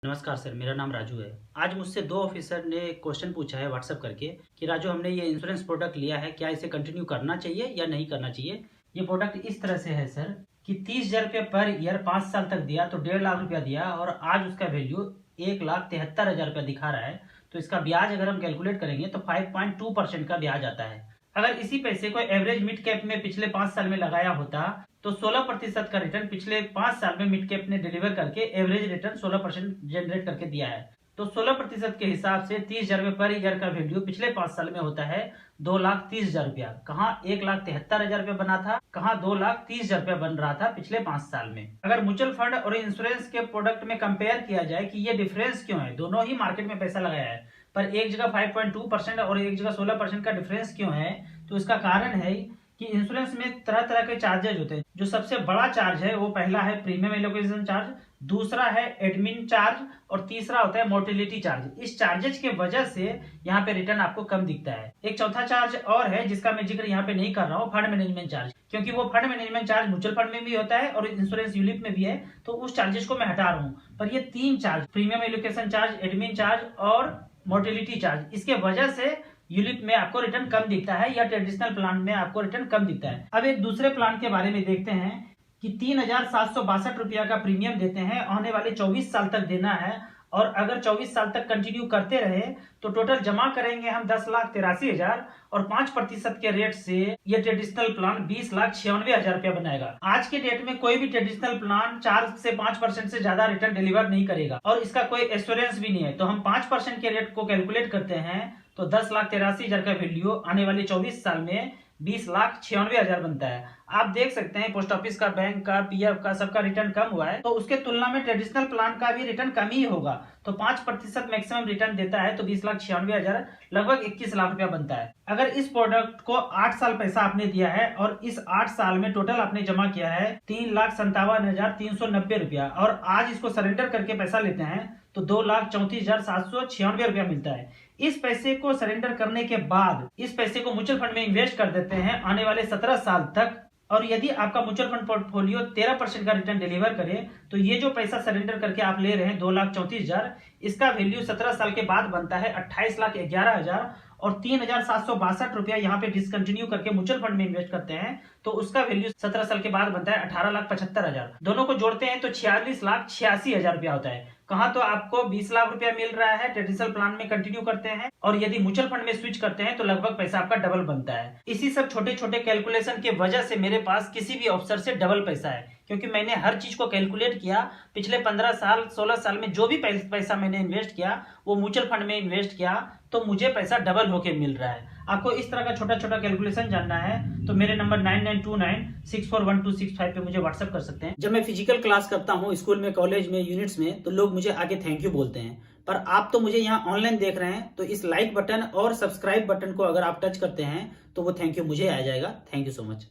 नमस्कार सर, मेरा नाम राजू है। आज मुझसे 2 ऑफिसर ने क्वेश्चन पूछा है व्हाट्सएप करके कि राजू, हमने ये इंश्योरेंस प्रोडक्ट लिया है, क्या इसे कंटिन्यू करना चाहिए या नहीं करना चाहिए। ये प्रोडक्ट इस तरह से है सर कि 30,000 रुपये पर ईयर 5 साल तक दिया तो 1.5 लाख रुपया दिया और आज उसका वैल्यू 1,73,000 रुपया दिखा रहा है। तो इसका ब्याज अगर हम कैलकुलेट करेंगे तो 5.2% का ब्याज आता है। अगर इसी पैसे को एवरेज मिड कैप में पिछले 5 साल में लगाया होता तो 16% का रिटर्न पिछले 5 साल में मिड कैप ने डिलीवर करके एवरेज रिटर्न 16% जनरेट करके दिया है। तो 16% के हिसाब से 30,000 रुपये पर ईयर का वैल्यू पिछले 5 साल में होता है 2,30,000 रुपया। कहाँ 1,73,000 रुपया बना था, कहाँ 2,30,000 रुपया बन रहा था पिछले 5 साल में। अगर म्यूचुअल फंड और इंश्योरेंस के प्रोडक्ट में कंपेयर किया जाए कि ये डिफरेंस क्यों है, दोनों ही मार्केट में पैसा लगाया है पर एक जगह 5.2% और एक जगह 16% का डिफरेंस क्यों है, तो इसका कारण है कि इंश्योरेंस में तरह तरह के चार्जेज होते हैं। जो सबसे बड़ा चार्ज है वो पहला है प्रीमियम एलोकेशन चार्ज, दूसरा है एडमिन चार्ज और तीसरा होता है मोर्टेलिटी चार्ज। इस चार्जेज के वजह से यहाँ पे रिटर्न आपको कम दिखता है। एक चौथा चार्ज और है जिसका मैं जिक्र यहाँ पे नहीं कर रहा हूँ, फंड मैनेजमेंट चार्ज, क्योंकि वो fund management charge mutual fund में भी होता है और इंश्योरेंस यूलिप में भी है, तो उस चार्जेस को मैं हटा रहा हूँ। पर ये 3 charge, premium allocation charge, admin charge और मोर्टेलिटी चार्ज, इसके वजह से यूलिप में आपको रिटर्न कम दिखता है या ट्रेडिशनल प्लान में आपको रिटर्न कम दिखता है। अब एक दूसरे प्लान के बारे में देखते हैं कि 3,762 रुपया का प्रीमियम देते हैं, आने वाले 24 साल तक देना है और अगर 24 साल तक कंटिन्यू करते रहे तो टोटल जमा करेंगे हम 10,83,000 और 5% के रेट से ये ट्रेडिशनल प्लान 20,96,000 रुपया बनाएगा। आज के डेट में कोई भी ट्रेडिशनल प्लान 4 से 5% से ज्यादा रिटर्न डिलीवर नहीं करेगा और इसका कोई एश्योरेंस भी नहीं है। तो हम 5% के रेट को कैलकुलेट करते हैं तो 10,83,000 का वैल्यू आने वाले 24 साल में 20,96,000 बनता है। आप देख सकते हैं पोस्ट ऑफिस का, बैंक का, पीएफ का, सबका रिटर्न कम हुआ है, तो उसके तुलना में ट्रेडिशनल प्लान का भी रिटर्न कम ही होगा। तो 5% मैक्सिमम रिटर्न देता है तो 20,96,000 लगभग 21 लाख रुपया बनता है। अगर इस प्रोडक्ट को 8 साल पैसा आपने दिया है और इस 8 साल में टोटल आपने जमा किया है 3,57,390 रुपया और आज इसको सरेंडर करके पैसा लेते हैं तो 2,34,796 रुपया मिलता है। इस पैसे को सरेंडर करने के बाद इस पैसे को म्यूचुअल फंड में इन्वेस्ट कर देते हैं आने वाले 17 साल तक, और यदि आपका म्यूचुअल फंड पोर्टफोलियो 13% का रिटर्न डिलीवर करे तो ये जो पैसा सरेंडर करके आप ले रहे हैं 2,34,000, इसका वैल्यू 17 साल के बाद बनता है 28,11,000 और 3,762 रुपया यहाँ पे डिसकंटिन्यू करके म्यूचुअल फंड में इन्वेस्ट करते हैं तो उसका वैल्यू 17 साल के बाद बनता है 18,75,000। दोनों को जोड़ते हैं तो 46,86,000 रुपया होता है। कहाँ तो आपको 20 लाख रुपया मिल रहा है ट्रेडिशनल प्लान में कंटिन्यू करते हैं और यदि म्यूचुअल फंड में स्विच करते हैं तो लगभग पैसा आपका डबल बनता है। इसी सब छोटे छोटे कैलकुलेशन की वजह से मेरे पास किसी भी ऑफिसर से डबल पैसा है, क्योंकि मैंने हर चीज को कैलकुलेट किया। पिछले 15 साल 16 साल में जो भी पैसा मैंने इन्वेस्ट किया वो म्यूचुअल फंड में इन्वेस्ट किया तो मुझे पैसा डबल होके मिल रहा है। आपको इस तरह का छोटा छोटा कैलकुलेशन जानना है तो मेरे नंबर 9929641265 पे मुझे व्हाट्सएप कर सकते हैं। जब मैं फिजिकल क्लास करता हूँ स्कूल में, कॉलेज में, यूनिट्स में, तो लोग मुझे आगे थैंक यू बोलते हैं। पर आप तो मुझे यहाँ ऑनलाइन देख रहे हैं तो इस लाइक बटन और सब्सक्राइब बटन को अगर आप टच करते हैं तो वो थैंक यू मुझे आ जाएगा। Thank you so much.